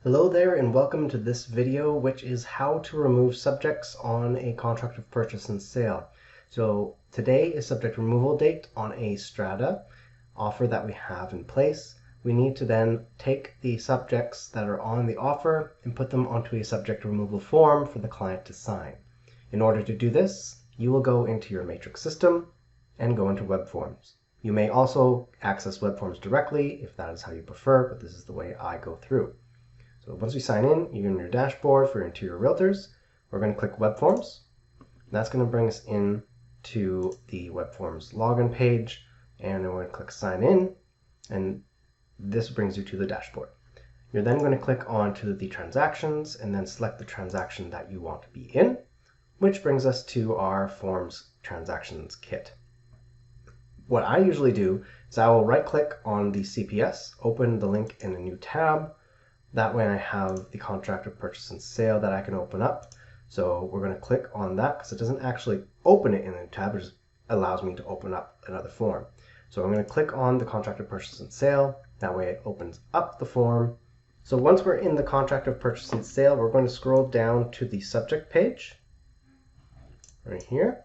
Hello there and welcome to this video, which is how to remove subjects on a contract of purchase and sale. So today is subject removal date on a strata offer that we have in place. We need to then take the subjects that are on the offer and put them onto a subject removal form for the client to sign. In order to do this, you will go into your matrix system and go into web forms. You may also access web forms directly if that is how you prefer, but this is the way I go through. So once we sign in, you're in your dashboard for Interior Realtors. We're going to click Web Forms. That's going to bring us in to the Web Forms login page, and then we're going to click Sign In, and this brings you to the dashboard. You're then going to click on to the transactions and then select the transaction that you want to be in, which brings us to our Forms Transactions Kit. What I usually do is I will right-click on the CPS, open the link in a new tab. That way I have the contract of purchase and sale that I can open up. So we're going to click on that because it doesn't actually open it in a tab, it just allows me to open up another form. So I'm going to click on the contract of purchase and sale. That way it opens up the form. So once we're in the contract of purchase and sale, we're going to scroll down to the subject page right here.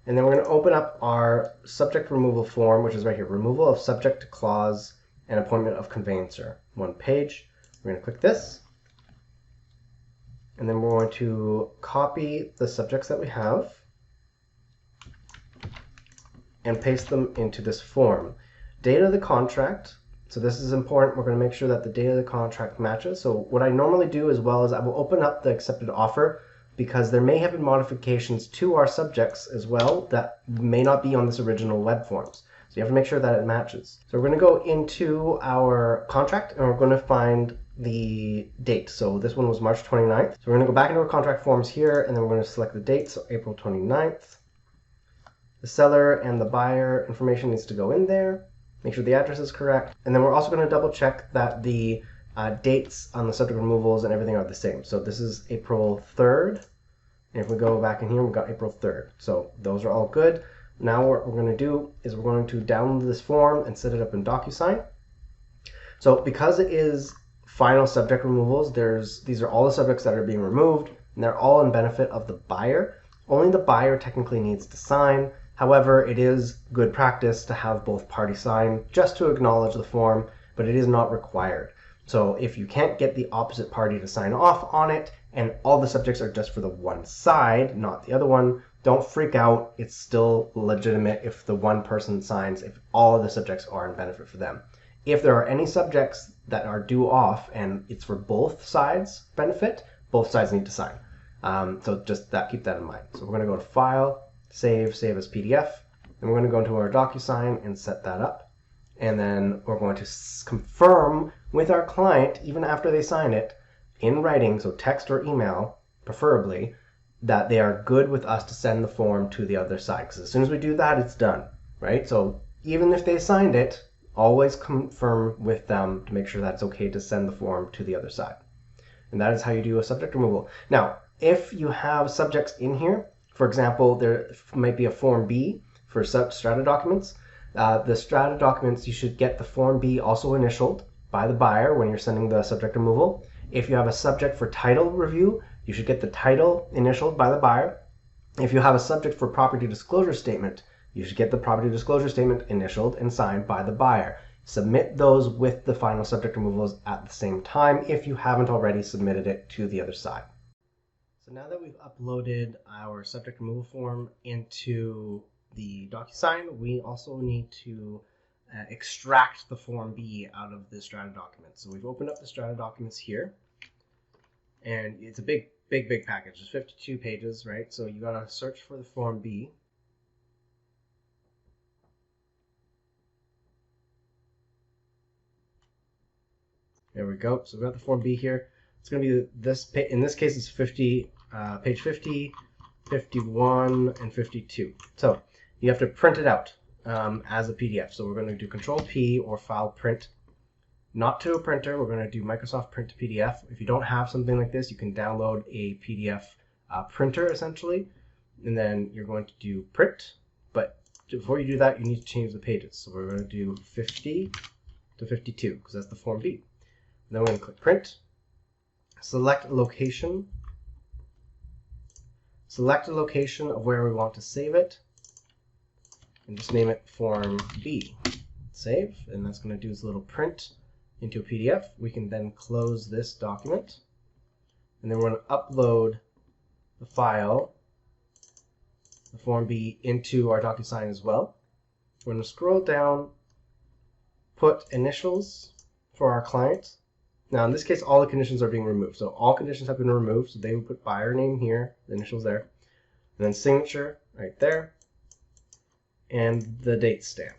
And then we're going to open up our subject removal form, which is right here, removal of subject clause and appointment of conveyancer. One page. We're going to click this, and then we're going to copy the subjects that we have and paste them into this form. Date of the contract, so this is important. We're going to make sure that the date of the contract matches. So what I normally do as well is I will open up the accepted offer because there may have been modifications to our subjects as well that may not be on this original web forms. So you have to make sure that it matches. So we're going to go into our contract and we're going to find the date. So this one was March 29th. So we're going to go back into our contract forms here and then we're going to select the date, so April 29th. The seller and the buyer information needs to go in there. Make sure the address is correct. And then we're also going to double check that the dates on the subject removals and everything are the same. So this is April 3rd. And if we go back in here, we've got April 3rd. So those are all good. Now what we're going to do is we're going to download this form and set it up in DocuSign. So because it is final subject removals, these are all the subjects that are being removed, and they're all in benefit of the buyer. Only the buyer technically needs to sign. However, it is good practice to have both parties sign just to acknowledge the form, but it is not required. So if you can't get the opposite party to sign off on it, and all the subjects are just for the one side, not the other one, don't freak out. It's still legitimate if the one person signs, if all of the subjects are in benefit for them. If there are any subjects that are due off and it's for both sides benefit, both sides need to sign. So just keep that in mind. So we're going to go to File, Save as PDF, and we're going to go into our DocuSign and set that up. And then we're going to confirm with our client, even after they sign it, in writing, so text or email, preferably, that they are good with us to send the form to the other side. Because as soon as we do that, it's done, right? So even if they signed it, always confirm with them to make sure that it's okay to send the form to the other side. And that is how you do a subject removal. Now, if you have subjects in here, for example, there might be a Form B for strata documents. The strata documents, you should get the Form B also initialed by the buyer when you're sending the subject removal. If you have a subject for title review, you should get the title initialed by the buyer. If you have a subject for property disclosure statement, you should get the property disclosure statement initialed and signed by the buyer. Submit those with the final subject removals at the same time if you haven't already submitted it to the other side. So now that we've uploaded our subject removal form into the DocuSign, we also need to extract the Form B out of the strata document. So we've opened up the strata documents here, and it's a big package. It's 52 pages, right? So you gotta search for the Form B. There we go. So we've got the Form B here. It's going to be this. In this case, it's page 50, 51, and 52. So you have to print it out as a PDF. So we're going to do Control P or File Print. Not to a printer. We're going to do Microsoft Print to PDF. If you don't have something like this, you can download a PDF printer essentially, and then you're going to do Print. But before you do that, you need to change the pages. So we're going to do 50 to 52 because that's the Form B. Then we're going to click Print. select location. Select a location of where we want to save it, and just name it Form B. Save, and that's going to do is a little print into a PDF. We can then close this document, and then we're going to upload the file, the Form B, into our DocuSign as well. We're going to scroll down, put initials for our client. Now in this case, all the conditions are being removed. So all conditions have been removed. So they would put buyer name here, the initials there, and then signature right there, and the date stamp.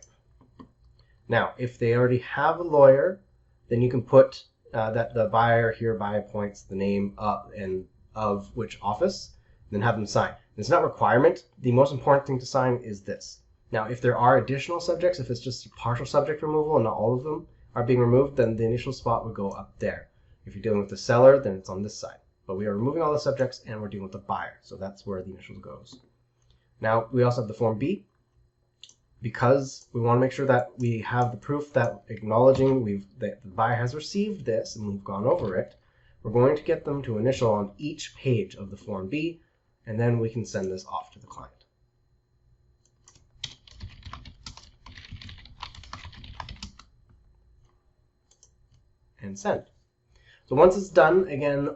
Now, if they already have a lawyer, then you can put that the buyer hereby appoints the name of which office, and then have them sign. It's not a requirement. The most important thing to sign is this. Now, if there are additional subjects, if it's just partial subject removal and not all of them are being removed, then the initial spot would go up there. If you're dealing with the seller, then it's on this side. But we are removing all the subjects and we're dealing with the buyer, so that's where the initials goes. Now, we also have the Form B. Because we want to make sure that we have the proof that acknowledging that the buyer has received this and we've gone over it, we're going to get them to initial on each page of the Form B, and then we can send this off to the client. And send. So once it's done, again,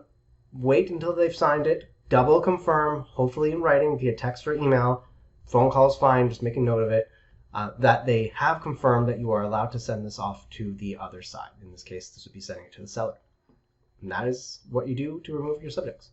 wait until they've signed it, double confirm, hopefully in writing via text or email. Phone call is fine, just make a note of it. That they have confirmed that you are allowed to send this off to the other side. In this case, this would be sending it to the seller. And that is what you do to remove your subjects.